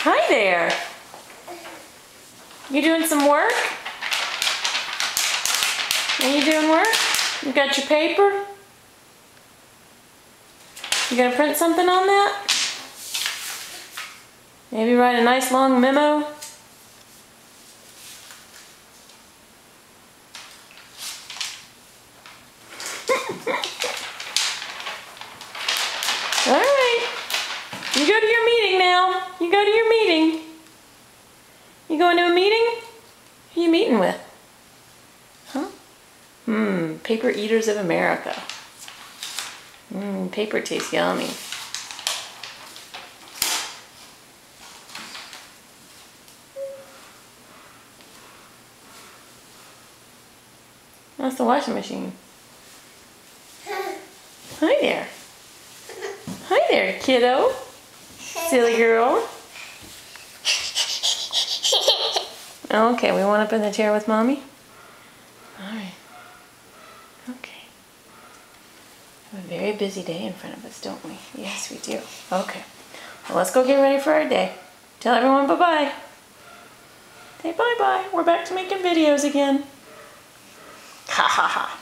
Hi there. You doing some work? Are you doing work? You got your paper? You gonna print something on that? Maybe write a nice long memo? Alright. You go to your meeting now. You go to your meeting. You going to a meeting? Who are you meeting with? Huh? Paper Eaters of America. Paper tastes yummy. That's the washing machine. Hi there. Hi there, kiddo. Silly girl. Okay, we want up in the chair with Mommy? Alright. Okay. We have a very busy day in front of us, don't we? Yes, we do. Okay. Well, let's go get ready for our day. Tell everyone bye-bye. Say bye-bye. We're back to making videos again. Ha ha ha.